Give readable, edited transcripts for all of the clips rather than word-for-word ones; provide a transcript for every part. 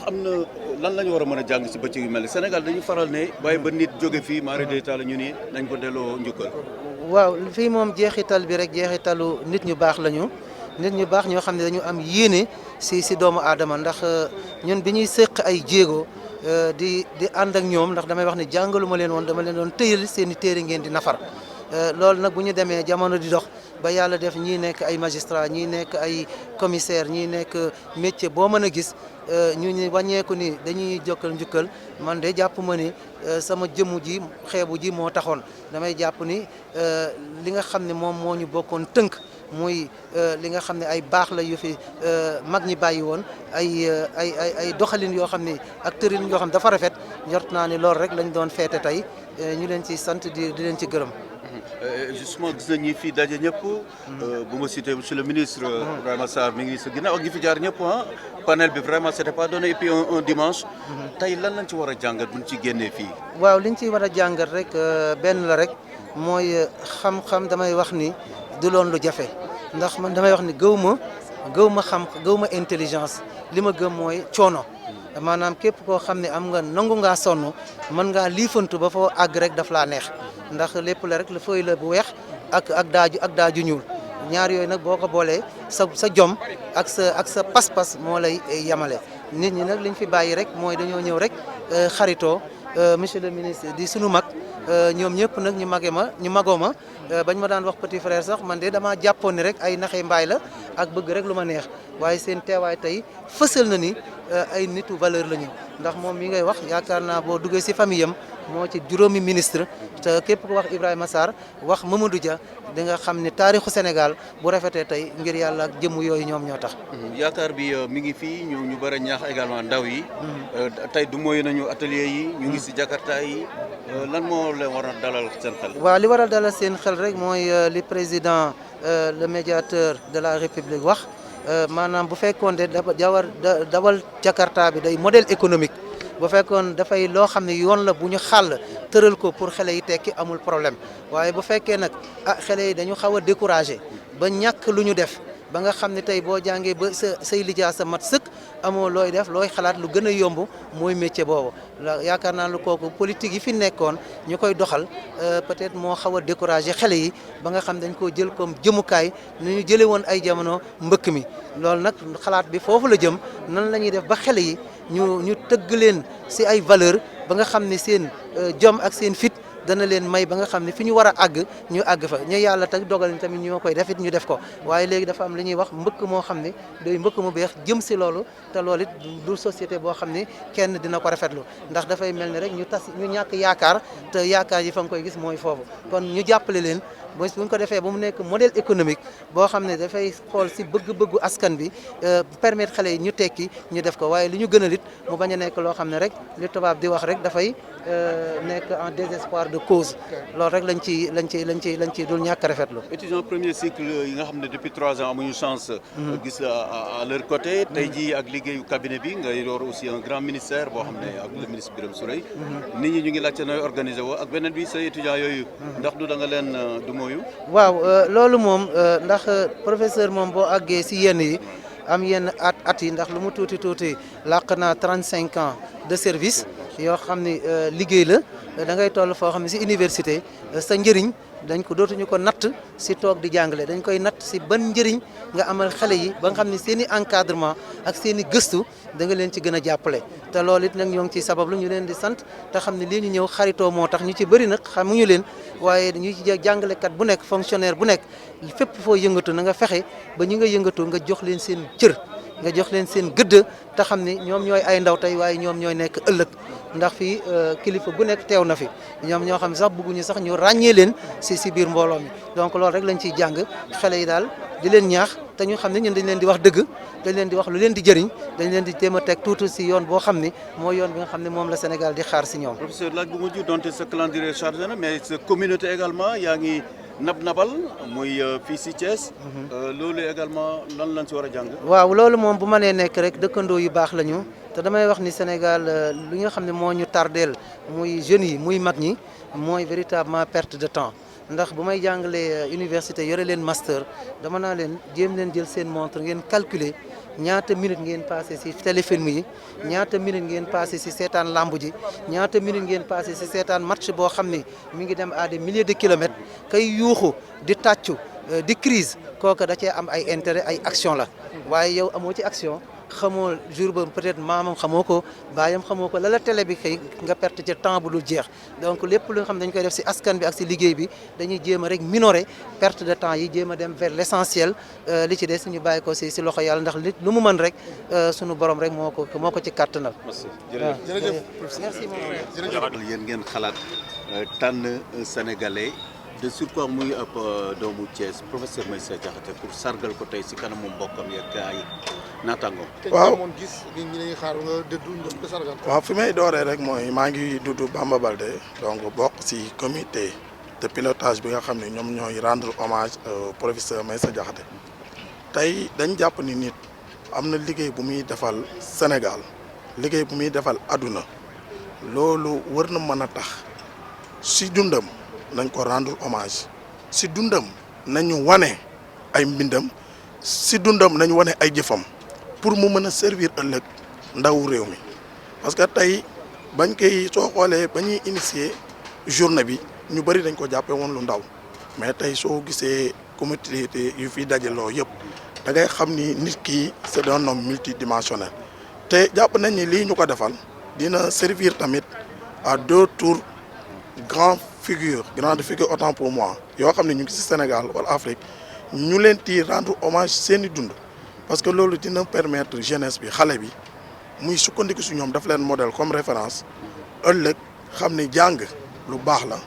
am na lan la ñu war a mën a jàng si bëccëg yu mel ni Sénégal dañu faral ne bàyyi ba nit jóge fii mari day taal ñu ni nañ ko delloo njukkal. waaw fii moom jeexital bi rek jeexitalu nit ñu baax lañu nit ñu baax ñoo xam ne dañu am yéene si doomu aadama ndax ñun bi ñuy séq ay jéego di ànd ak ñoom ndax damay wax ne jàngalu ma leen woon dama leen doon tëyal seen i téere ngeen di nafar loolu nag bu ñu demee jamono di dox ba yàlla def ñii nekk ay magistrat ñii nekk ay commissaire ñii nekk métier boo mën a gis ñu wàññeeku ni dañuy jokkal njukkal man de jàpp ma ni sama jëmm ji xeebu ji moo taxoon damay jàpp ni li nga xam ne moom moo ñu bokkoon tënk muy li nga xam ne ay baax la yu fi mag ñi bàyyi woon ay doxalin yoo xam ne ak tërin yoo xam ne dafa rafet njort naa ni loolu rek lañ doon feete tey ñu leen ci sant di leen ci gërëm. justement gis nañ ñi fii daje ñëpp. bu ma cité monsieur le ministre. Ibrahima Sarr mi ngi sa ginnaaw ak ñi fi jaar ñëpp panel bi vraiment c'était pas donné et puis un dimanche. tey lan lañ ci war a jàngat buñ ci génnee fii. waaw liñ ci war a jàngat rek benn la rek mooy xam-xam damay wax ni du loon lu jafe ndax man damay wax ni gëw ma intelligence li ma gëm mooy coono. maanaam képp koo xam ne am nga nangu ngaa sonn mën ngaa liifantu ba foo àgg rek daf laa neex ndax lépp la rek la fooy la bu weex ak daaju ñuul ñaar yooyu nag boo ko boolee sa jom ak sa pas-pas moo lay yamale nit ñi nag liñ fi bàyyi rek mooy dañoo ñëw rek xaritoo monsieur le ministre di sunu mag ñoom ñëpp nag ñu magoo ma bañ ma daan wax petit frère sax man de damaa jàppoon ni rek ay naxee mbaay la ak bëgg rek lu ma neex waaye seen teewaay tey fësal na ni ay nitu valeur la ñu ndax moom mi ngay wax yaakaar naa boo duggee si famille am moo ci juróomi ministre te képp ku wax Ibrahima Sarr wax Mamadou Dia di nga xam ne taarixu Sénégal bu rafetee tey ngir yàlla ak jëmm yooyu ñoom ñoo tax. yaakaar bi mi ngi fii ñu bëri a ñaax également ndaw yi. tey du mooy nañu atelier yi. ñu ngi si Jakarta yi lan moo leen war a dalal seen xel. waaw li war a dalal seen xel rek mooy li président le médiateur de la République wax. maanaam bu fekkoon de dawal Jakarta bi day modèle économique bu fekkoon dafay loo xam ne yoon la bu ñu xàll tëral ko pour xale yi tekki amul problème waaye bu fekkee nag xale yi dañu xaw a découragé ba ñàkk lu ñu def ba nga xam ne tey boo jàngee ba say lijaa sa mat sëkk amoo looy def looy xalaat lu gën a yomb mooy métier boobu yaakaar naa lu kooku politique yi fi nekkoon ñu koy doxal peut-être moo xaw a découragé xale yi ba nga xam dañ koo jël comme jëmukaay ni ñu jëlee woon ay jamono mbëkk mi loolu nag xalaat bi foofu la jëm nan la ñuy def ba xale yi ñu tëgg leen si ay valeur ba nga xam ne seen jom ak seen fit dana leen may ba nga xam ne fi ñu war a àgg ñu àgg fa ñu yàlla tag dogal ni tamit ñoo koy def it ñu def ko waaye léegi dafa am li ñuy wax mbëkk moo xam ne day mbëkk mu beex jëm si loolu te loolu it du société boo xam ne kenn dina ko rafetlu ndax dafay mel ni rek ñu ñàkk yaakaar te yaakaar yi fa nga koy gis mooy foofu kon ñu jàppale leen bu ñu ko defee ba mu nekk modèle économique boo xam ne dafay xool si bëgg-bëggu askan bi permettre xale yi ñu tekki ñu def ko waaye li ñu gën a lit mu bañ a nekk loo xam ne rek li tubaab di wax rek dafay nekk en désespoir de cause loolu rek lañ ci dul ñàkk rafetlu. étudiant premier cycle yi nga xam ne depuis 3 ans amuñu chance. gis à leur côté. tey jii ak liggéeyu cabinet bi nga yor aussi un grand ministère boo xam ne ak le ministre Birame Souleye. nit ñi ñu ngi laajte nooy organisé woo ak beneen bi sa étudiant yooyu. ndax du da nga leen du mooyu. waaw loolu moom ndax professeur moom boo àggee si yenn yi am yenn at yi ndax lu mu tuuti làq naa 35 ans de service yoo xam ne liggéey la da ngay toll foo xam ne si université sa njëriñ dañ ko dootuñu ko natt si toog di jàngale dañ koy natt si ban njëriñ nga amal xale yi ba nga xam ne seen i encadrement ak seen i gëstu da nga leen ci gën a jàppale te loolu it nag ñoo ngi ciy sabablu ñu leen di sant te xam ne lii ñu ñëw xaritoo moo tax ñu ci bëri nag xamuñu leen waaye ñu ci jàngalekat bu nekk fonctionnaire bu nekk fépp foo yëngatu na nga fexe ba ñi nga yëngatu nga jox leen seen cër nga jox leen seen gëdd te xam ne ñoom ñooy ay ndaw tey waaye ñoom ñooy nekk ëllëg ndax fii kilifa gu nekk teew na fi ñoom ñoo xam ne sax bëgguñu sax ñu ràññee leen si biir mbooloo mi donc loolu rek lañ ciy jàng xale yi daal di leen ñaax te ñu xam ne ñun dañ leen di wax dëgg dañ leen di wax lu leen di jëriñ dañ leen di jéem a teg tuuti si yoon boo xam ne mooy yoon bi nga xam ne moom la Sénégal di xaar si ñoom. professeur laaj bu mujj donte sa calendrier chargé na mais sa communauté également yaa ngi nabal muy fii si Thiès. loolu également lan lañ si war a jàng. waaw loolu moom bu ma nee nekk rek dëkkandoo yu baax lañu te damay wax ni Sénégal li nga xam ne moo ñu tardeel muy jeunes yi muy mag ñi mooy véritablement perte de temps ndax bu may jàngalee université yore leen master dama naa leen jéem leen jël seen montre ngeen calculer ñaata minute ngeen passé si téléfilm yi ñaata minute ngeen passé si seetaan lamb ji ñaata minute ngeen passé si seetaan match boo xam ne mi ngi dem à des milliers de kilomètres kay yuuxu di tàccu di crise kooka da cee am ay intérêt ay action la waaye yow amoo ci action xamoo jour ba peut-être maamam xamoo ko baayam xamoo ko la télé bi xëy nga perte ci temps bu dul jeex donc lépp lu nga xam dañ koy def si askan bi ak si liggéey bi dañuy jéem a rek minorer perte de temps yi jéem a dem vers l'essentiel li ci des ñu bàyyi ko si loxo yàlla ndax lu mu mën rek sunu borom rek moo ko ci kàttanal. jërëjëf merci beaucoup. yéen ngeen xalaat tànn sénégalais de surcroît muy ab doomu Thiès professeur Meissa Diakhaté pour sargal ko tey si kanamu mbokkam yeeg ay naataangoom. waaw te gis ñi dañuy xaar nga dëddu ñu ko sargal. waaw fi may dooree rek mooy maa ngi dudd Bamba Baldé donc bokk ci comité de pilotage bi nga xam ne ñoom ñooy rendre hommage au professeur Meissa Diakhaté tey dañ jàpp ni nit am na liggéey bu muy defal Sénégal liggéey bu muy defal àdduna loolu war na mën a tax ci dundam nañ ko rendre hommage ci dundam nañu wane ay mbindam ci dundam nañu wane ay jëfam pour mu mën a servir ëllëg ndawu réew mi parce que tey bañ koy soo xoolee ba ñuy initier journée bi ñu bëri dañ ko jàppee woon lu ndaw mais tey soo gisee comité yu fi dajaloo yëpp da ngay xam ni nit ki c'est un homme multidimensionnel te jàpp nañ ni lii ñu ko defal dina servir tamit à d'autres grandes figures autant pour moi yoo xam ne ñu ngi ci Sénégal wala Afrique ñu leen di rendre hommage seeni dund parce que loolu dina permettre jeunesse bi xale bi muy sukkandiku ci ñoom daf leen modèle comme référence ëllëg xam ne jàng lu baax la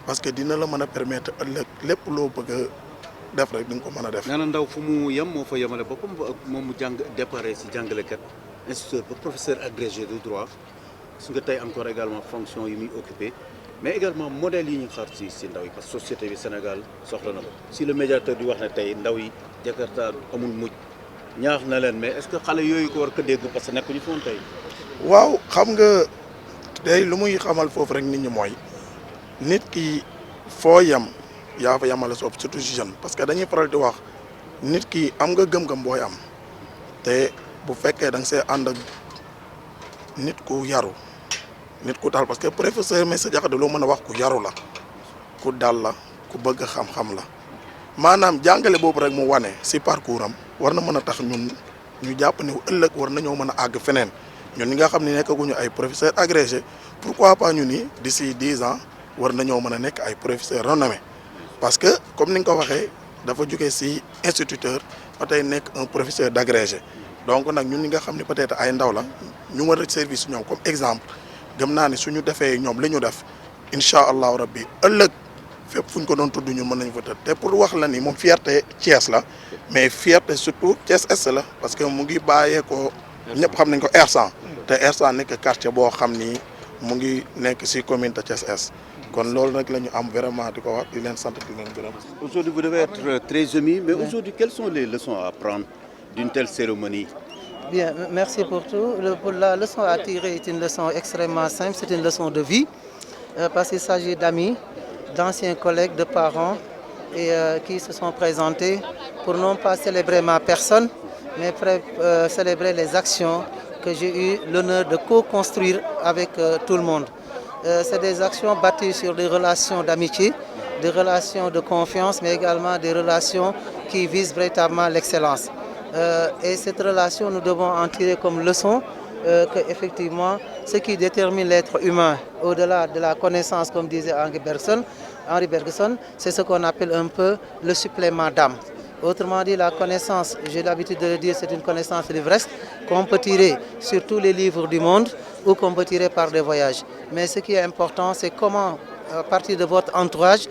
parce que dina la mën a permettre ëllëg lépp loo bëgg a def rek di nga ko mën a def. nee na ndaw fu mu yem moo fa yemale boppam moom mu jàng déparé ci jàngalekat instituteur ba professeur agrégé de droit su nga tey encore également fonction yi muy occupé mais également modèle yi ñu xaar ci ndaw yi parce que société bi Sénégal soxla na ko si le médiateur di wax ne tey ndaw yi Jakarta amul mujj ñaax na leen mais est-ce que xale yooyu ko war ko dégg parce que nekkuñu foon tey. waaw xam nga tey lu muy xamal foofu rek nit ñi mooy nit ki foo yem yaa fa yemale soob surtout jeune parce que dañuy faral di wax nit ki am nga gëm-gëm booy am te bu fekkee da nga see ànd ak nit ku yaru nit ku dal parce que professeur Meissa Diakhaté loo mën a wax ku yaru la ku dal la ku bëgg xam-xam la maanaam jàngale boobu rek mu wane si parcours am war na mën a tax ñun ñu jàpp ne ëllëg war nañoo mën a àgg feneen ñun ñi nga xam ne nekkaguñu ay professeur agrégé pourquoi pas ñu ni d'ici 10 ans war nañoo mën a nekk ay professeur renommé parce que comme ni nga ko waxee dafa jógee si instituteur ba tey nekk un professeur d'agrégé donc nag ñun ñi nga xam ne peut-être ay ndaw la ñu mën a service ñoom comme exemple gëm naa ne suñu defee ñoom li ñu def incha allahu rabbi ëllëg fépp fu ñu ko doon tudd ñun mën nañu fa tëdd te pour wax la ni moom fierté Thiès la mais fierté surtout Thiès Est la parce que mu ngi bàyyee ko ñëpp xam nañ ko R100 te R100 nekk quartier boo xam ni mu ngi nekk si commune de Thiès Est kon loolu nag la ñu am vraiment di ko wax di leen sant di leen gërëm. Aujourd'hui vous devez être très ému mais aujourd'hui quelles sont les leçons à apprendre d'une telle cérémonie? Bien, merci pour tout. La leçon à tirer est une leçon extrêmement simple, c'est une leçon de vie parce qu'il s'agit d'amis, d'anciens collègues, de parents et qui se sont présentés pour non pas célébrer ma personne, mais célébrer les actions que j'ai eu l'honneur de co-construire avec tout le monde. C'est des actions bâties sur des relations d'amitié, des relations de confiance, mais également des relations qui visent véritablement l'excellence. Et cette relation, nous devons en tirer comme leçon que effectivement, ce qui détermine l'être humain, au-delà de la connaissance, comme disait Henri Bergson, c'est ce qu'on appelle un peu le supplément d'âme. Autrement dit, la connaissance, j'ai l'habitude de le dire, c'est une connaissance livresque qu'on peut tirer sur tous les livres du monde ou qu'on peut tirer par des voyages. Mais ce qui est important, c'est comment, à partir de votre entourage,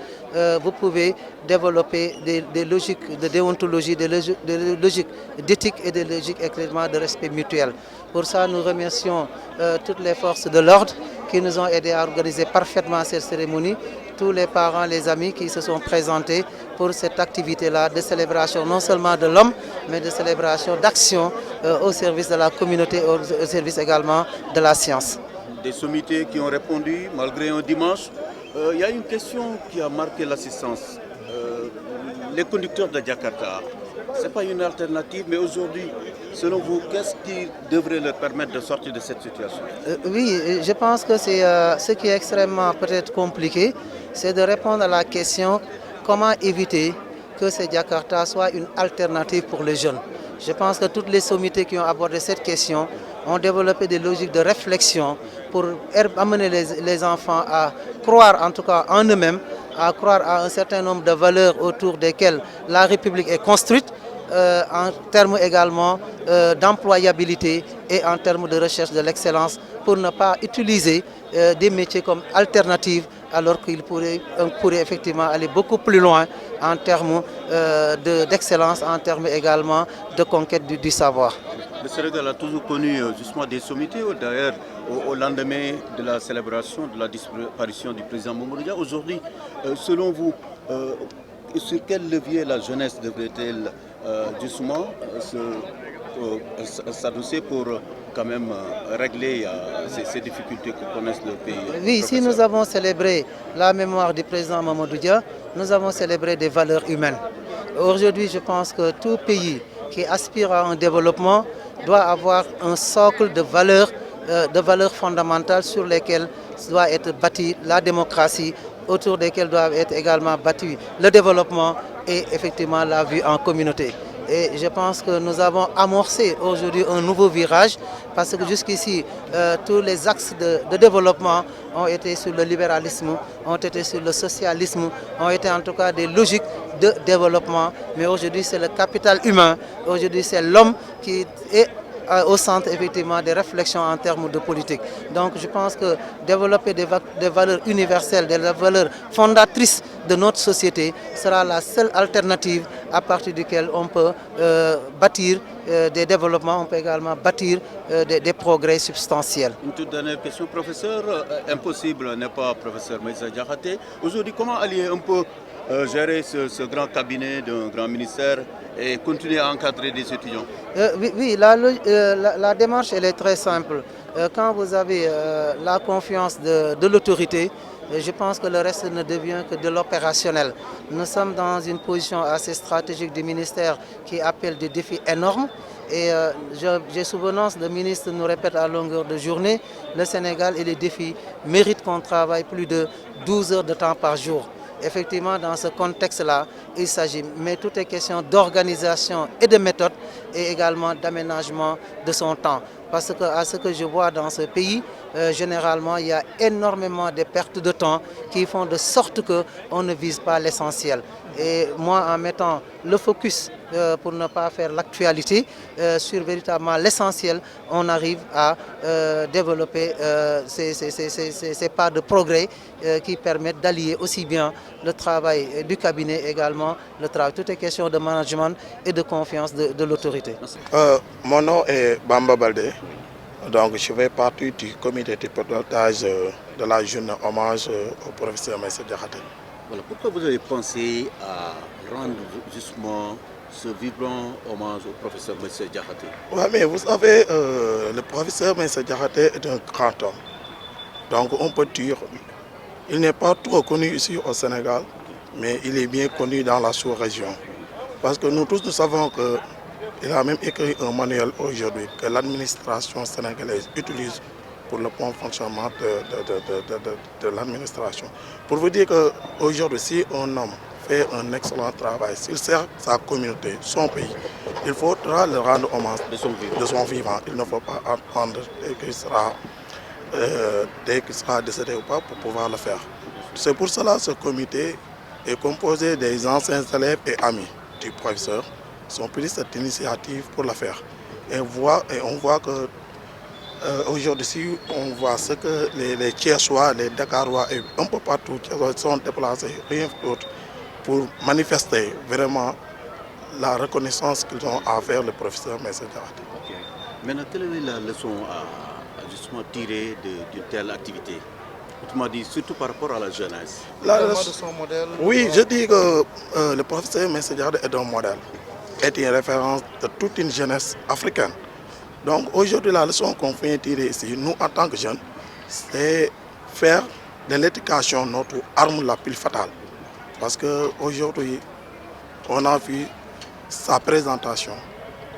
vous pouvez développer des logiques de déontologie, des logiques d'éthique et des logiques également de respect mutuel. Pour ça, nous remercions toutes les forces de l'ordre qui nous ont aidés à organiser parfaitement cette cérémonie, tous les parents, les amis qui se sont présentés pour cette activité-là de célébration non seulement de l'homme, mais de célébration d'action au service de la communauté, au service également de la science. Des sommités qui ont répondu malgré un dimanche. Il y a une question qui a marqué l'assistance. Les conducteurs de Jakarta Ce n'est pas une alternative, mais aujourd'hui, selon vous, qu'est-ce qui devrait leur permettre de sortir de cette situation? Oui, je pense que c'est ce qui est extrêmement peut-être compliqué, c'est de répondre à la question comment éviter que ces Jakarta soient une alternative pour les jeunes. Je pense que toutes les sommités qui ont abordé cette question ont développé des logiques de réflexion pour amener les enfants à croire en tout cas en eux-mêmes, à croire à un certain nombre de valeurs autour desquelles la République est construite, en termes également d'employabilité et en termes de recherche de l'excellence pour ne pas utiliser des métiers comme alternatives alors qu'il pourrait effectivement aller beaucoup plus loin en termes d'excellence, en termes également de conquête du savoir. Le Sénégal a toujours connu justement des sommités, d'ailleurs au lendemain de la célébration de la disparition du président Mamadou Dia. Aujourd'hui, selon vous, sur quel levier la jeunesse devrait-elle justement s'adosser pour quand même régler ces difficultés que connaissent le pays? Oui, si nous avons célébré la mémoire du président Mamadou Dia, nous avons célébré des valeurs humaines. Aujourd'hui, je pense que tout pays qui aspire à un développement doit avoir un socle de valeurs fondamentales sur lesquelles doit être bâtie la démocratie, autour desquelles doivent être également bâtis le développement et effectivement la vie en communauté. Et je pense que nous avons amorcé aujourd'hui un nouveau virage parce que jusqu'ici, tous les axes de développement ont été sur le libéralisme, ont été sur le socialisme, ont été en tout cas des logiques de développement. Mais aujourd'hui, c'est le capital humain, aujourd'hui, c'est l'homme qui est au centre effectivement des réflexions en termes de politique. Donc je pense que développer des valeurs universelles, des valeurs fondatrices de notre société sera la seule alternative à partir duquel on peut bâtir des développements, on peut également bâtir des progrès substantiels. Une toute dernière question, professeur. Impossible, n'est pas professeur Meïssa Diakhaté. Aujourd'hui, comment allier un peu gérer ce grand cabinet d'un grand ministère et continuer à encadrer des étudiants? Oui, la démarche elle est très simple. Quand vous avez la confiance de l'autorité, je pense que le reste ne devient que de l'opérationnel. Nous sommes dans une position assez stratégique du ministère qui appelle des défis énormes. Et j'ai souvenance, le ministre nous répète à longueur de journée, le Sénégal et les défis méritent qu'on travaille plus de 12 heures de temps par jour. Effectivement, dans ce contexte-là, il s'agit, mais tout est question d'organisation et de méthode et également d'aménagement de son temps. Parce que à ce que je vois dans ce pays, généralement, il y a énormément de pertes de temps qui font de sorte qu'on ne vise pas l'essentiel. Et moi, en mettant le focus pour ne pas faire l'actualité sur véritablement l'essentiel, on arrive à développer ces pas de progrès qui permettent d'allier aussi bien le travail du cabinet également, le travail. Tout est question de management et de confiance de l'autorité. Mon nom est Bamba Baldé. Donc, je fais partie du comité de pilotage de la journée hommage au professeur Meïssa Diakhaté. Voilà, pourquoi vous avez pensé à rendre justement ce vibrant hommage au professeur Meïssa Diakhaté? Oui, mais vous savez, le professeur Meïssa Diakhaté est un grand homme. Donc, on peut dire, il n'est pas trop connu ici au Sénégal, mais il est bien connu dans la sous-région. Parce que nous tous, nous savons que il a même écrit un manuel aujourd'hui que l'administration sénégalaise utilise pour le bon fonctionnement de l'administration. Pour vous dire qu'aujourd'hui, si un homme fait un excellent travail, s'il sert sa communauté, son pays, il faudra le rendre hommage de son vivant. Il ne faut pas attendre dès qu'il sera décédé ou pas pour pouvoir le faire. C'est pour cela que ce comité est composé des anciens élèves et amis du professeur. Ils ont pris cette initiative pour la faire. Et on voit que aujourd'hui, si on voit ce que les Thiessois, les Dakarois et un peu partout sont déplacés, rien d'autre, pour manifester vraiment la reconnaissance qu'ils ont à faire le professeur Meïssa Diakhaté. Okay. Maintenant, quelle est la leçon à justement tirer d'une telle activité? Autrement dit, surtout par rapport à la jeunesse. De son modèle. Oui, je dis que le professeur Meïssa Diakhaté est un modèle, est une référence de toute une jeunesse africaine. Donc aujourd'hui, la leçon qu'on fait tirer ici, nous en tant que jeunes, c'est faire de l'éducation notre arme la plus fatale. Parce qu'aujourd'hui, on a vu sa présentation,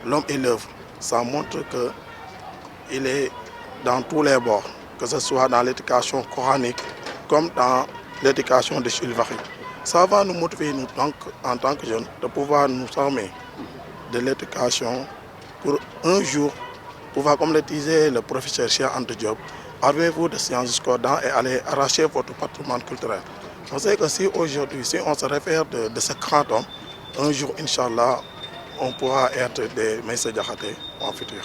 l'homme et l'œuvre, ça montre qu'il est dans tous les bords, que ce soit dans l'éducation coranique comme dans l'éducation de Jules Varry. Ça va nous motiver, nous, en tant que jeunes, de pouvoir nous armer de l'éducation pour un jour pouvoir, comme le disait le professeur Cheikh Anta Diop, armez-vous de sciences jusqu'aux dents et allez arracher votre patrimoine culturel. On sait que si aujourd'hui, si on se réfère de ce grand homme, un jour, Inch'Allah, on pourra être des Meïssa Diakhaté en futur.